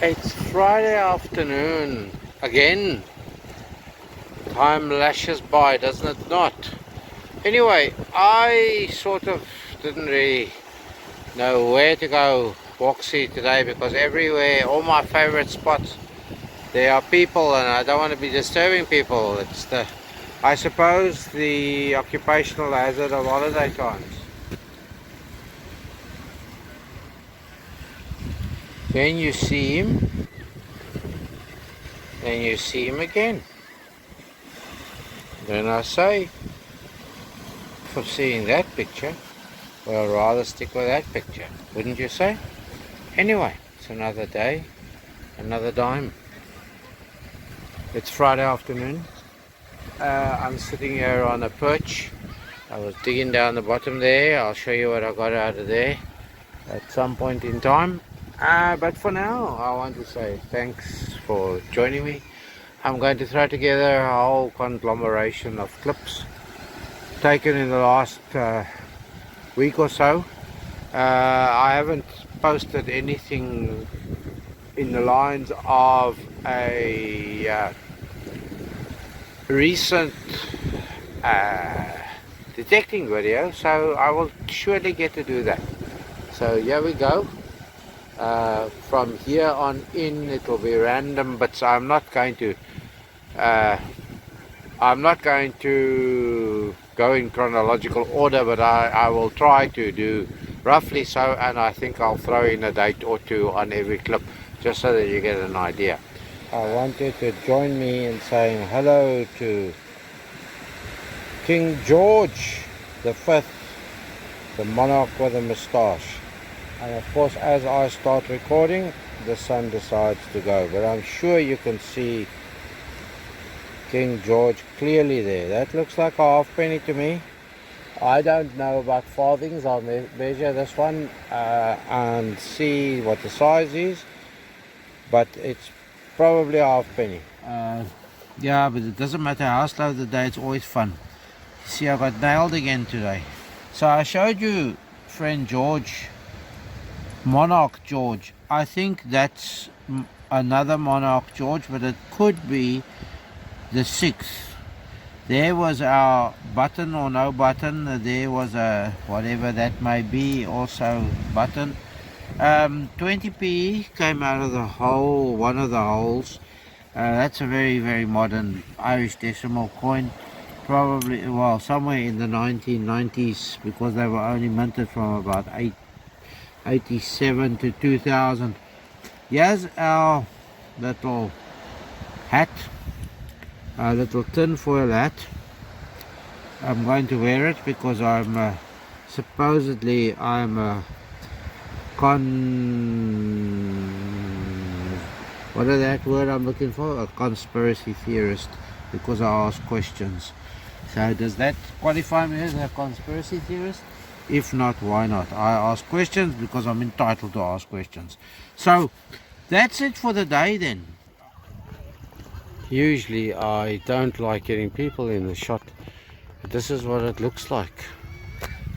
It's Friday afternoon again. Time lashes by, doesn't it not? Anyway, I sort of didn't really know where to go Vossie today because everywhere, all my favorite spots, there are people and I don't want to be disturbing people. It's I suppose, the occupational hazard of holiday times. Then you see him, then you see him again. Then I say, for seeing that picture, well, I'd rather stick with that picture, wouldn't you say? Anyway, it's another day, another dime. It's Friday afternoon. I'm sitting here on a perch. I was digging down the bottom there. I'll show you what I got out of there at some point in time. But for now, I want to say thanks for joining me. I'm going to throw together a whole conglomeration of clips taken in the last week or so. I haven't posted anything in the lines of a recent detecting video, so I will surely get to do that. So here we go. From here on in it will be random, but I'm not going to go in chronological order, but I will try to do roughly so, and I think I'll throw in a date or two on every clip just so that you get an idea. I want you to join me in saying hello to King George V, the monarch with a moustache. And of course, as I start recording, the sun decides to go, but I'm sure you can see King George clearly there. That looks like a halfpenny to me. I don't know about farthings. I'll measure this one and see what the size is, but it's probably a halfpenny. Yeah, but it doesn't matter how slow the day, it's always fun. See, I got nailed again today. So I showed you friend George, Monarch George. I think that's another Monarch George, but it could be the 6th. There was our button or no button. There was a whatever that may be, also button. 20p came out of the hole, one of the holes. That's a very, very modern Irish decimal coin. Probably, well, somewhere in the 1990s, because they were only minted from about 87 to 2000. Here's our little hat, our little tinfoil hat. I'm going to wear it because I'm supposedly I'm a what is that word I'm looking for? A conspiracy theorist, because I ask questions. So does that qualify me as a conspiracy theorist? If not, why not? I ask questions because I'm entitled to ask questions. So that's it for the day then. Usually I don't like getting people in the shot, but this is what it looks like.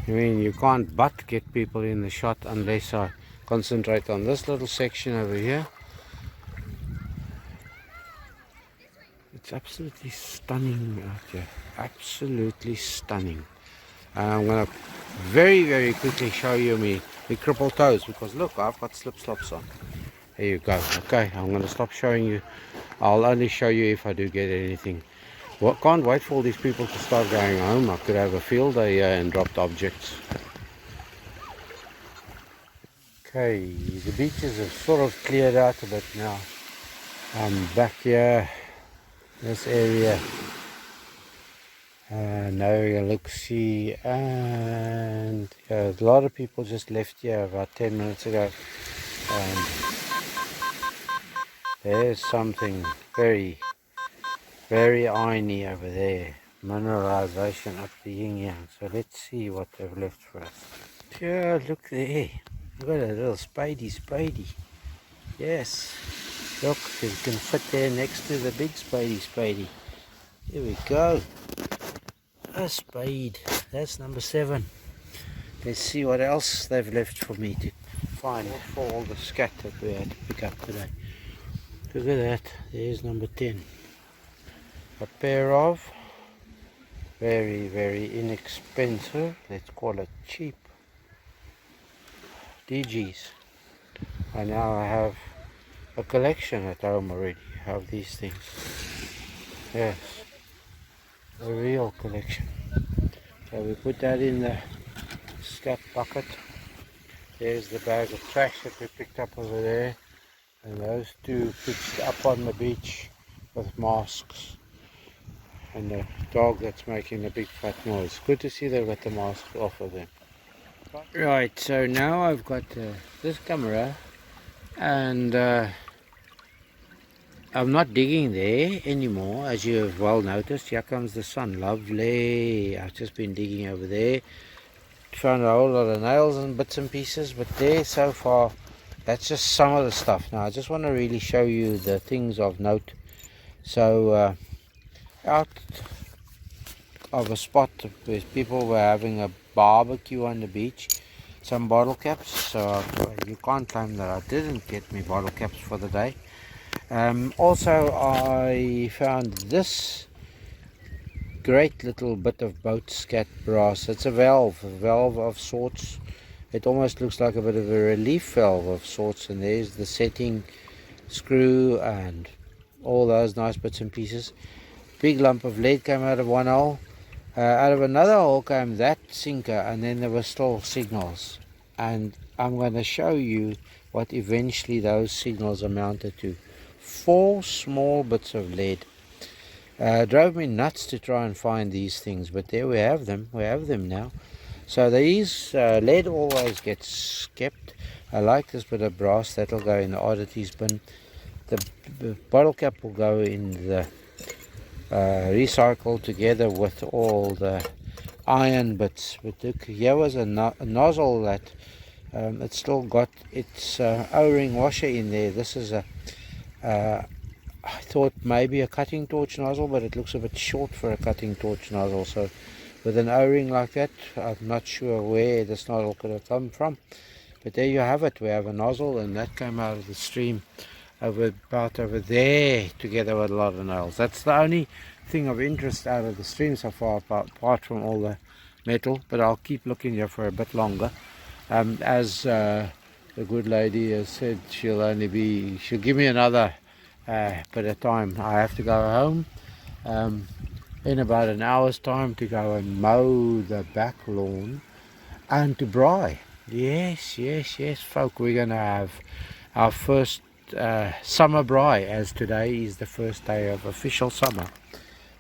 I mean, you can't but get people in the shot unless I concentrate on this little section over here. It's absolutely stunning out here. Absolutely stunning. I'm going to very, very quickly show you me crippled toes, because look, I've got slip-slops on. There you go. Okay, I'm going to stop showing you. I'll only show you if I do get anything. Well, can't wait for all these people to start going home. I could have a field day and dropped objects. Okay, the beaches have sort of cleared out a bit now. I'm back here, this area. Now we look, see, and a lot of people just left here about 10 minutes ago. And there's something very, very irony over there. Mineralization up the yin yang. So let's see what they've left for us. Yeah, look there. We've got a little spadey. Yes. Look, you can fit there next to the big spadey. Here we go. A spade. That's number 7. Let's see what else they've left for me to find for all the scat that we had to pick up today. Look at that, there's number 10. A pair of very, very inexpensive, let's call it cheap, DGs. And now I have a collection at home already of these things. Yes, a real collection. So we put that in the scat bucket. There's the bag of trash that we picked up over there, and those two pitched up on the beach with masks, and the dog that's making a big fat noise. Good to see they've got the mask off of them. Right, so now I've got this camera, and I'm not digging there anymore, as you have well noticed. Here comes the sun, lovely. I've just been digging over there, found a whole lot of nails and bits and pieces, but there so far, that's just some of the stuff. Now I just want to really show you the things of note. So out of a spot where people were having a barbecue on the beach, some bottle caps, so you can't claim that I didn't get me bottle caps for the day. Also I found this great little bit of boat scat brass. It's a valve of sorts. It almost looks like a bit of a relief valve of sorts, and there's the setting screw and all those nice bits and pieces. Big lump of lead came out of one hole. Out of another hole came that sinker, and then there were still signals, and I'm going to show you what eventually those signals amounted to. 4 small bits of lead. Drove me nuts to try and find these things, but there we have them now. So these lead always gets kept. I like this bit of brass, that'll go in the oddities bin. The bottle cap will go in the recycle together with all the iron bits. But look, here was a nozzle that it's still got its O-ring washer in there. This is a I thought maybe a cutting torch nozzle, but it looks a bit short for a cutting torch nozzle. So with an O-ring like that, I'm not sure where this nozzle could have come from. But there you have it. We have a nozzle, and that came out of the stream about over there, together with a lot of nails. That's the only thing of interest out of the stream so far, apart from all the metal. But I'll keep looking here for a bit longer. As the good lady has said, she'll give me another bit of time. I have to go home in about an hour's time to go and mow the back lawn and to braai. Yes, folk, we're going to have our first summer braai, as today is the first day of official summer.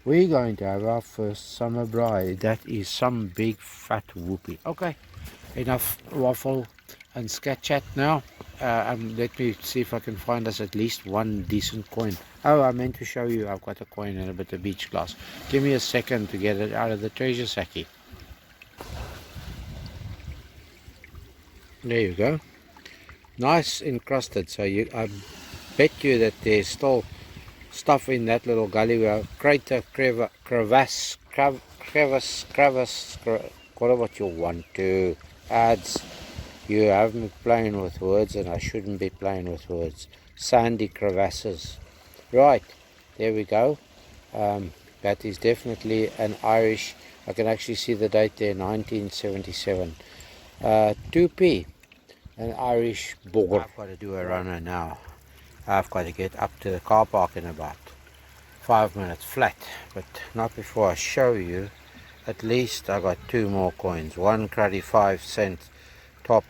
We're going to have our first summer braai. That is some big fat whoopie. Okay, enough waffle and scat chat now. Let me see if I can find us at least one decent coin. Oh, I meant to show you, I've got a coin and a bit of beach glass. Give me a second to get it out of the treasure sacky. There you go. Nice encrusted. So I bet you that there's still stuff in that little gully where crater, crevasse, call it what you want to. Adds. You have me playing with words, and I shouldn't be playing with words. Sandy crevasses. Right, there we go. That is definitely an Irish. I can actually see the date there, 1977. 2p, an Irish boar. I've got to do a runner now. I've got to get up to the car park in about 5 minutes flat, but not before I show you. At least I got 2 more coins. One cruddy 5-cent top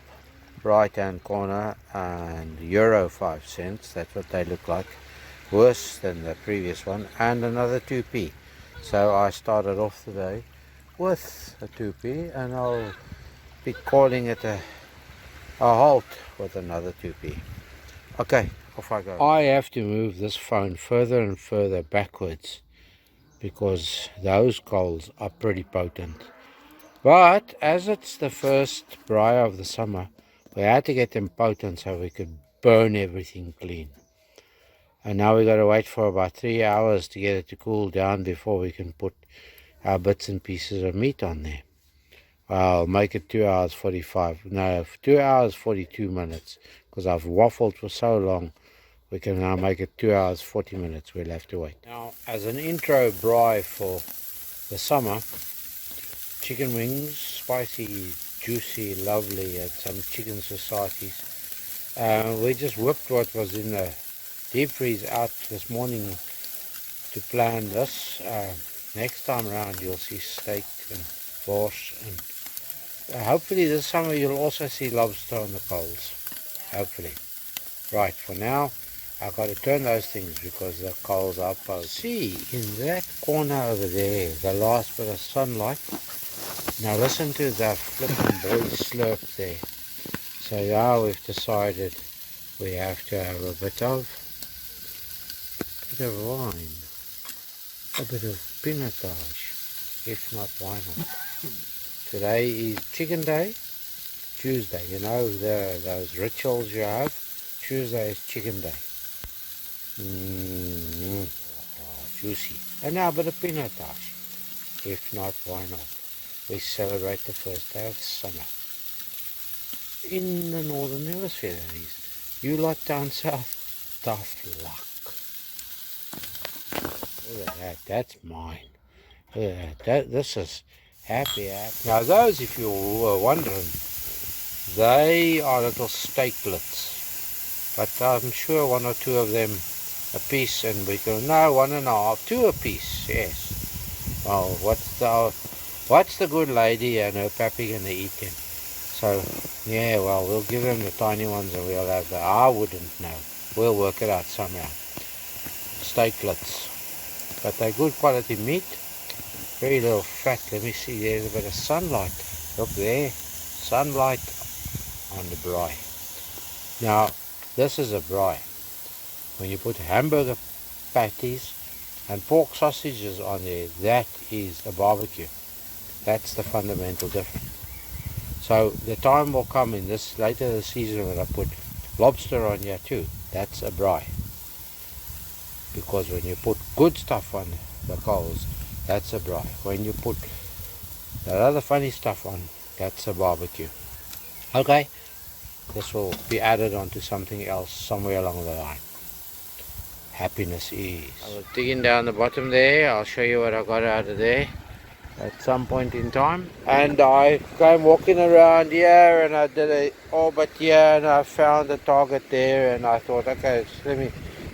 right hand corner, and euro 5 cents. That's what they look like, worse than the previous one, and another 2p. So I started off the day with a 2p, and I'll be calling it a halt with another 2p. Okay, off I go. I have to move this phone further and further backwards because those coals are pretty potent. But as it's the first braai of the summer, we had to get them potent so we could burn everything clean. And now we got to wait for about 3 hours to get it to cool down before we can put our bits and pieces of meat on there. I'll make it 2 hours 45. No, 2 hours 42 minutes. Because I've waffled for so long. We can now make it 2 hours 40 minutes. We'll have to wait. Now, as an intro braai for the summer, chicken wings, spicy, juicy, lovely, and some chicken societies. We just whipped what was in the deep freeze out this morning to plan this. Next time around you'll see steak and borscht, and hopefully this summer you'll also see lobster on the coals. Hopefully. Right, for now I've got to turn those things because the coals are posed. See, in that corner over there, the last bit of sunlight. Now listen to the flipping boy slurp there. So now we've decided we have to have a bit of wine, a bit of pinotage, if not wine. Today is chicken day, Tuesday, you know, those rituals you have. Tuesday is chicken day. Juicy. And now a bit of pinotage, if not, why not? We celebrate the first day of summer in the northern hemisphere, that is. You lot down south, tough luck. Look at that, that's mine. Look at that, this is happy. Now those, if you were wondering, they are little steaklets, but I'm sure one or two of them a piece, and we go, no, 1.5, 2 a piece, yes. Well, what's the good lady and her pappy gonna eat them? So, yeah, well, we'll give them the tiny ones and we'll have the, I wouldn't know. We'll work it out somehow. Steaklets. But they're good quality meat. Very little fat. Let me see, there's a bit of sunlight. Look there. Sunlight on the braai. Now, this is a braai. When you put hamburger patties and pork sausages on there, that is a barbecue. That's the fundamental difference. So the time will come in this later this season when I put lobster on here too. That's a braai. Because when you put good stuff on the coals, that's a braai. When you put that other funny stuff on, that's a barbecue. Okay, this will be added onto something else somewhere along the line. Happiness is. I was digging down the bottom there. I'll show you what I got out of there at some point in time, and I came walking around here and I did a orbit here and I found a target there, and I thought, okay,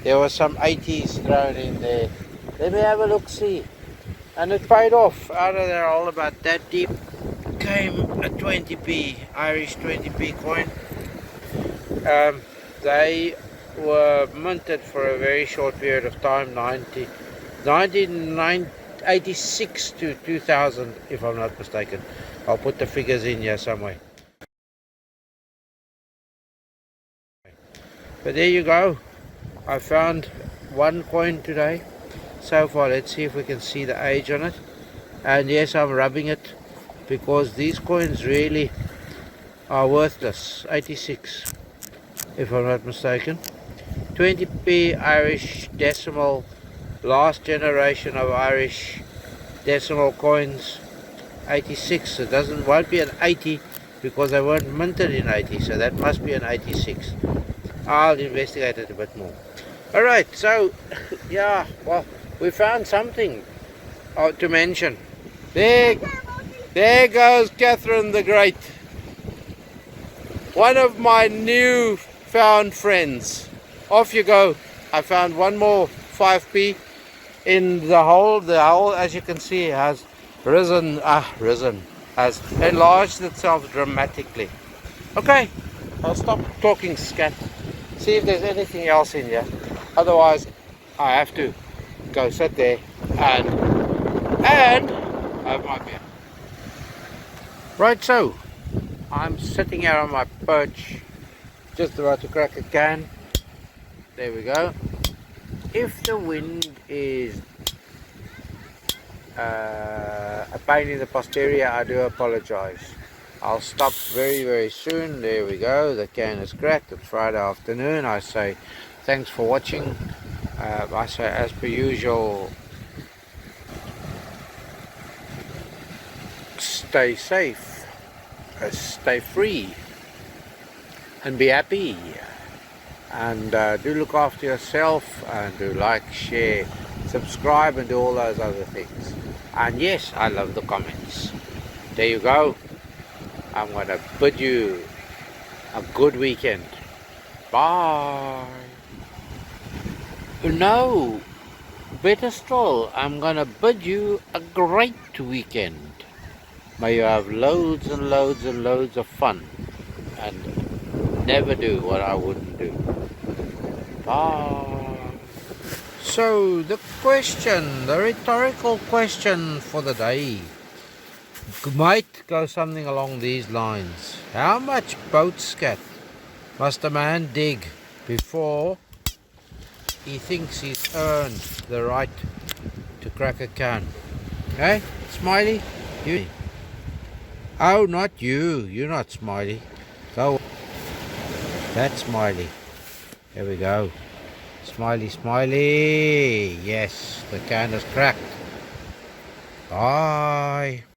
there was some 80s thrown in there, let me have a look see, and it paid off. Out of there, all about that deep, came a 20p Irish 20p coin. They were minted for a very short period of time, 1986 to 2000, if I'm not mistaken. I'll put the figures in here somewhere. But there you go. I found one coin today so far. Let's see if we can see the age on it. And yes, I'm rubbing it because these coins really are worthless. 86, if I'm not mistaken. 20p Irish decimal, last generation of Irish decimal coins. 86. It won't be an 80 because they weren't minted in 80, so that must be an 86. I'll investigate it a bit more. Alright, so yeah, well, we found something to mention. There goes Catherine the Great, one of my new found friends. Off you go. I found one more 5p in the hole. The hole, as you can see, has has enlarged itself dramatically. Okay, I'll stop talking scat. See if there's anything else in here. Otherwise, I have to go sit there and have my beer. Right, so I'm sitting here on my perch, just about to crack a can. There we go. If the wind is a pain in the posterior, I do apologize. I'll stop very, very soon. There we go. The can is cracked. It's Friday afternoon. I say thanks for watching. I say, as per usual, stay safe. stay free and be happy. And do look after yourself, and do like, share, subscribe, and do all those other things. And yes, I love the comments. There you go. I'm going to bid you a good weekend. Bye. No, better still, I'm going to bid you a great weekend. May you have loads and loads and loads of fun, and never do what I wouldn't do. Bye. So the question, the rhetorical question for the day might go something along these lines. How much boat scat must a man dig before he thinks he's earned the right to crack a can? Hey, Smiley? You? Oh, not you. You're not Smiley. Go. That's Smiley. Here we go. Smiley, Smiley. Yes, the can is cracked. Bye.